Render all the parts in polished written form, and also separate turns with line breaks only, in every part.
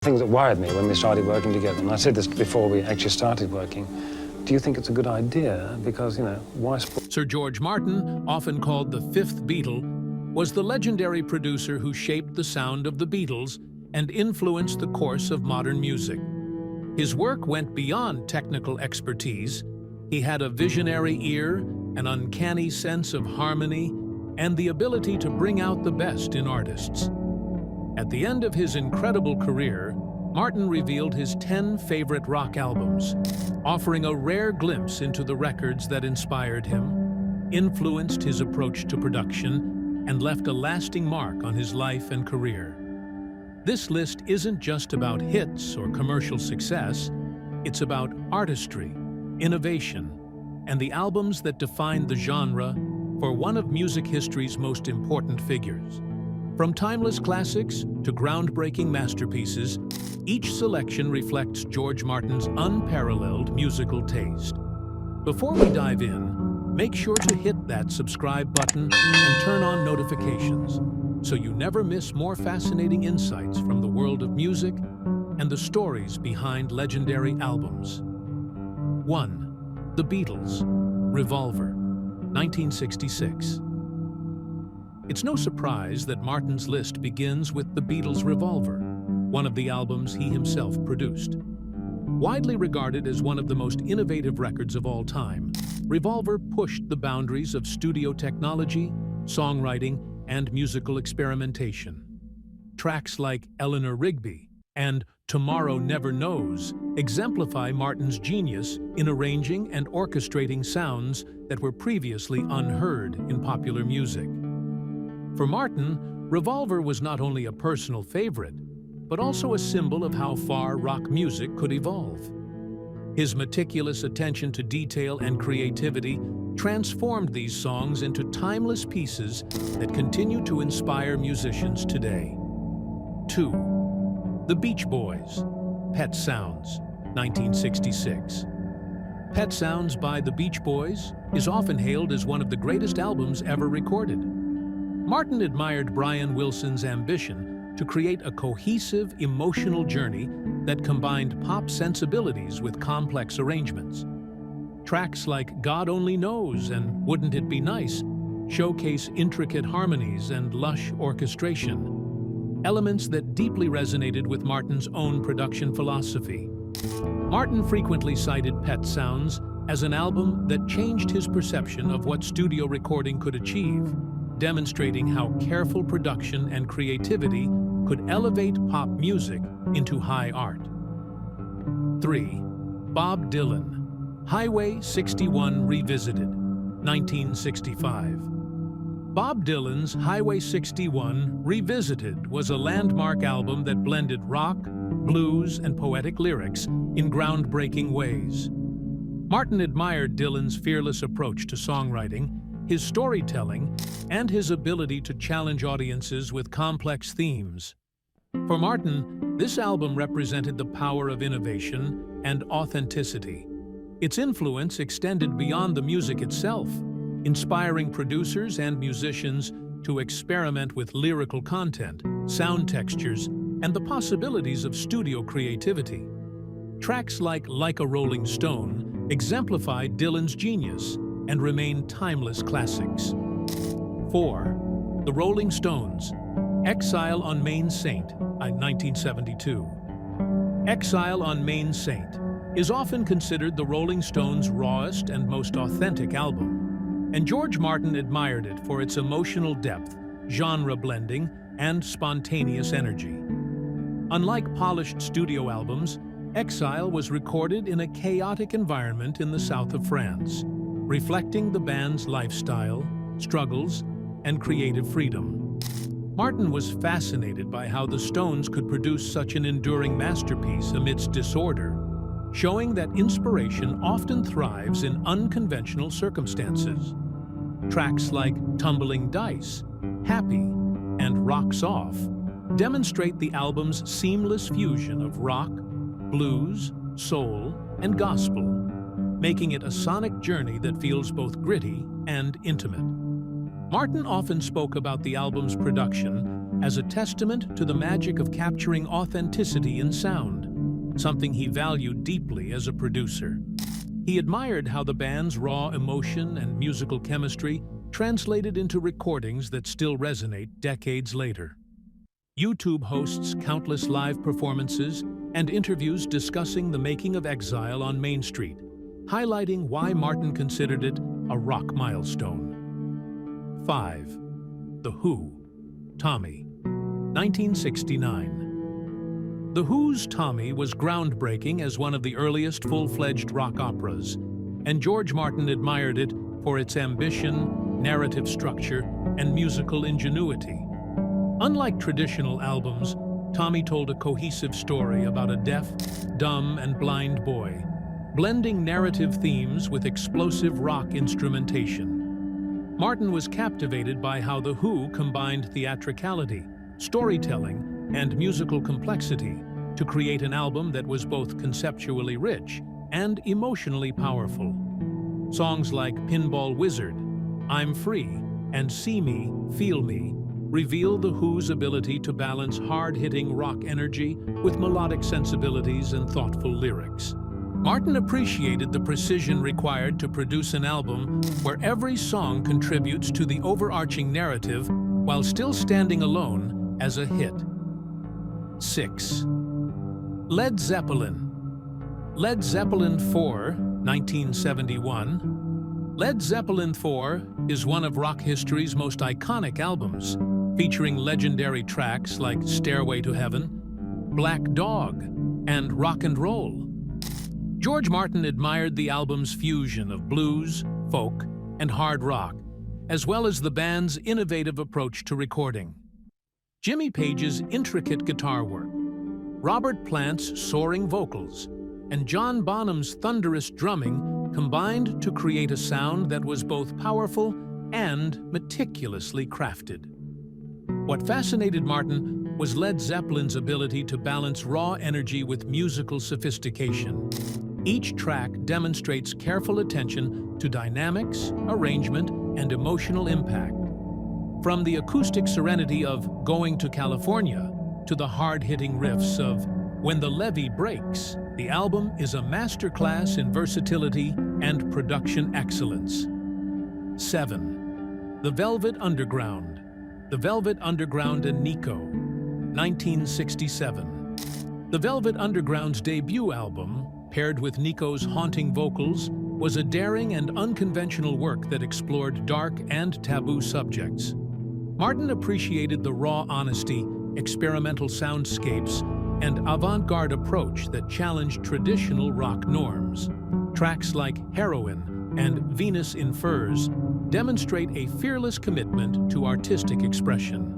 Things that worried me when we started working together, and I said this before we actually started working, do you think it's a good idea? Because, why...
Sir George Martin, often called the fifth Beatle, was the legendary producer who shaped the sound of the Beatles and influenced the course of modern music. His work went beyond technical expertise. He had a visionary ear, an uncanny sense of harmony, and the ability to bring out the best in artists. At the end of his incredible career, Martin revealed his 10 favorite rock albums, offering a rare glimpse into the records that inspired him, influenced his approach to production, and left a lasting mark on his life and career. This list isn't just about hits or commercial success, it's about artistry, innovation, and the albums that defined the genre for one of music history's most important figures. From timeless classics to groundbreaking masterpieces, each selection reflects George Martin's unparalleled musical taste. Before we dive in, make sure to hit that subscribe button and turn on notifications so you never miss more fascinating insights from the world of music and the stories behind legendary albums. 1. The Beatles, Revolver, 1966. It's no surprise that Martin's list begins with The Beatles' Revolver, one of the albums he himself produced. Widely regarded as one of the most innovative records of all time, Revolver pushed the boundaries of studio technology, songwriting, and musical experimentation. Tracks like Eleanor Rigby and Tomorrow Never Knows exemplify Martin's genius in arranging and orchestrating sounds that were previously unheard in popular music. For Martin, Revolver was not only a personal favorite, but also a symbol of how far rock music could evolve. His meticulous attention to detail and creativity transformed these songs into timeless pieces that continue to inspire musicians today. 2. The Beach Boys, Pet Sounds, 1966. Pet Sounds by the Beach Boys is often hailed as one of the greatest albums ever recorded. Martin admired Brian Wilson's ambition to create a cohesive, emotional journey that combined pop sensibilities with complex arrangements. Tracks like God Only Knows and Wouldn't It Be Nice showcase intricate harmonies and lush orchestration, elements that deeply resonated with Martin's own production philosophy. Martin frequently cited Pet Sounds as an album that changed his perception of what studio recording could achieve, demonstrating how careful production and creativity could elevate pop music into high art. 3. Bob Dylan, Highway 61 Revisited, 1965. Bob Dylan's Highway 61 Revisited was a landmark album that blended rock, blues, and poetic lyrics in groundbreaking ways. Martin admired Dylan's fearless approach to songwriting, his storytelling, and his ability to challenge audiences with complex themes. For Martin, this album represented the power of innovation and authenticity. Its influence extended beyond the music itself, inspiring producers and musicians to experiment with lyrical content, sound textures, and the possibilities of studio creativity. Tracks like a Rolling Stone exemplified Dylan's genius and remain timeless classics. 4. The Rolling Stones, Exile on Main Saint, 1972. Exile on Main Saint is often considered the Rolling Stones' rawest and most authentic album, and George Martin admired it for its emotional depth, genre blending, and spontaneous energy. Unlike polished studio albums, Exile was recorded in a chaotic environment in the south of France, reflecting the band's lifestyle, struggles, and creative freedom. Martin was fascinated by how the Stones could produce such an enduring masterpiece amidst disorder, showing that inspiration often thrives in unconventional circumstances. Tracks like Tumbling Dice, Happy, and Rocks Off demonstrate the album's seamless fusion of rock, blues, soul, and gospel, making it a sonic journey that feels both gritty and intimate. Martin often spoke about the album's production as a testament to the magic of capturing authenticity in sound, something he valued deeply as a producer. He admired how the band's raw emotion and musical chemistry translated into recordings that still resonate decades later. YouTube hosts countless live performances and interviews discussing the making of Exile on Main Street, highlighting why Martin considered it a rock milestone. 5. The Who, Tommy, 1969. The Who's Tommy was groundbreaking as one of the earliest full-fledged rock operas, and George Martin admired it for its ambition, narrative structure, and musical ingenuity. Unlike traditional albums, Tommy told a cohesive story about a deaf, dumb, and blind boy, blending narrative themes with explosive rock instrumentation. Martin was captivated by how The Who combined theatricality, storytelling, and musical complexity to create an album that was both conceptually rich and emotionally powerful. Songs like Pinball Wizard, I'm Free, and See Me, Feel Me reveal The Who's ability to balance hard-hitting rock energy with melodic sensibilities and thoughtful lyrics. Martin appreciated the precision required to produce an album where every song contributes to the overarching narrative while still standing alone as a hit. 6. Led Zeppelin. Led Zeppelin IV, 1971. Led Zeppelin IV is one of rock history's most iconic albums, featuring legendary tracks like Stairway to Heaven, Black Dog, and Rock and Roll. George Martin admired the album's fusion of blues, folk, and hard rock, as well as the band's innovative approach to recording. Jimmy Page's intricate guitar work, Robert Plant's soaring vocals, and John Bonham's thunderous drumming combined to create a sound that was both powerful and meticulously crafted. What fascinated Martin was Led Zeppelin's ability to balance raw energy with musical sophistication. Each track demonstrates careful attention to dynamics, arrangement, and emotional impact. From the acoustic serenity of Going to California to the hard-hitting riffs of When the Levee Breaks, the album is a masterclass in versatility and production excellence. 7. The Velvet Underground. The Velvet Underground and Nico, 1967. The Velvet Underground's debut album, paired with Nico's haunting vocals, was a daring and unconventional work that explored dark and taboo subjects. Martin appreciated the raw honesty, experimental soundscapes, and avant-garde approach that challenged traditional rock norms. Tracks like Heroin and Venus in Furs demonstrate a fearless commitment to artistic expression.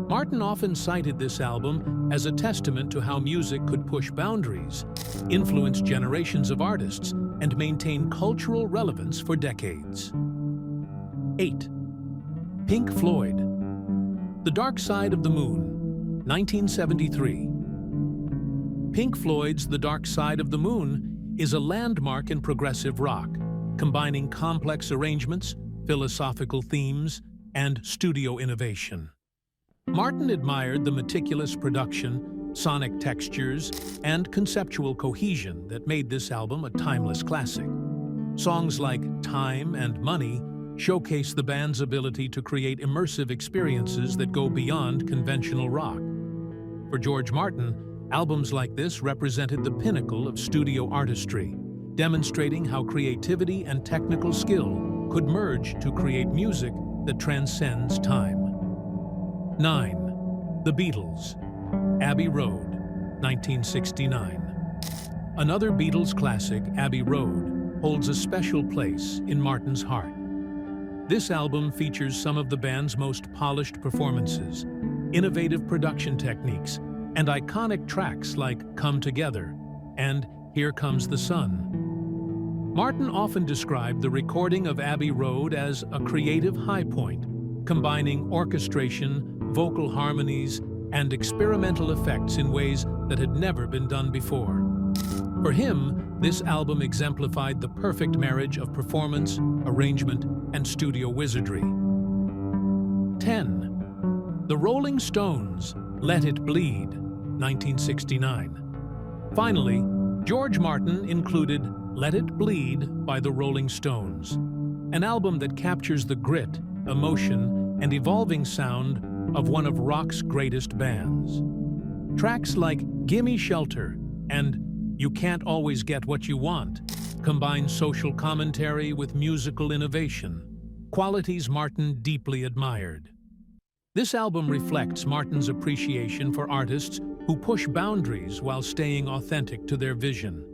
Martin often cited this album as a testament to how music could push boundaries, influence generations of artists, and maintain cultural relevance for decades. 8. Pink Floyd. The Dark Side of the Moon, 1973. Pink Floyd's The Dark Side of the Moon is a landmark in progressive rock, combining complex arrangements, philosophical themes, and studio innovation. Martin admired the meticulous production, sonic textures, and conceptual cohesion that made this album a timeless classic. Songs like Time and Money showcase the band's ability to create immersive experiences that go beyond conventional rock. For George Martin, albums like this represented the pinnacle of studio artistry, demonstrating how creativity and technical skill could merge to create music that transcends time. 9. The Beatles. Abbey Road, 1969. Another Beatles classic, Abbey Road, holds a special place in Martin's heart. This album features some of the band's most polished performances, innovative production techniques, and iconic tracks like Come Together and Here Comes the Sun. Martin often described the recording of Abbey Road as a creative high point, combining orchestration, vocal harmonies, and experimental effects in ways that had never been done before. For him, this album exemplified the perfect marriage of performance, arrangement, and studio wizardry. 10. The Rolling Stones, Let It Bleed, 1969. Finally, George Martin included Let It Bleed by the Rolling Stones, an album that captures the grit, emotion, and evolving sound of one of rock's greatest bands. Tracks like Gimme Shelter and You Can't Always Get What You Want combine social commentary with musical innovation, qualities Martin deeply admired. This album reflects Martin's appreciation for artists who push boundaries while staying authentic to their vision.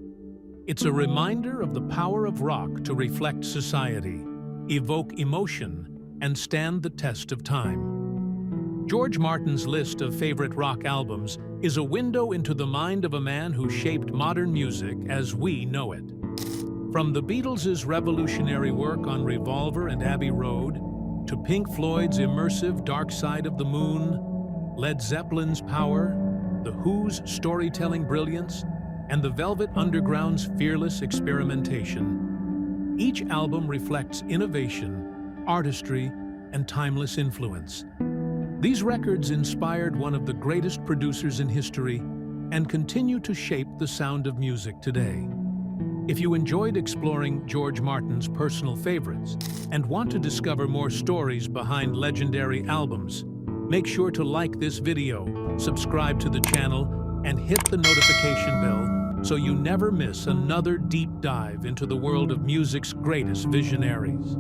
It's a reminder of the power of rock to reflect society, evoke emotion, and stand the test of time. George Martin's list of favorite rock albums is a window into the mind of a man who shaped modern music as we know it. From the Beatles' revolutionary work on Revolver and Abbey Road, to Pink Floyd's immersive Dark Side of the Moon, Led Zeppelin's power, The Who's storytelling brilliance, and the Velvet Underground's fearless experimentation, each album reflects innovation, artistry, and timeless influence. These records inspired one of the greatest producers in history and continue to shape the sound of music today. If you enjoyed exploring George Martin's personal favorites and want to discover more stories behind legendary albums, make sure to like this video, subscribe to the channel, and hit the notification bell so you never miss another deep dive into the world of music's greatest visionaries.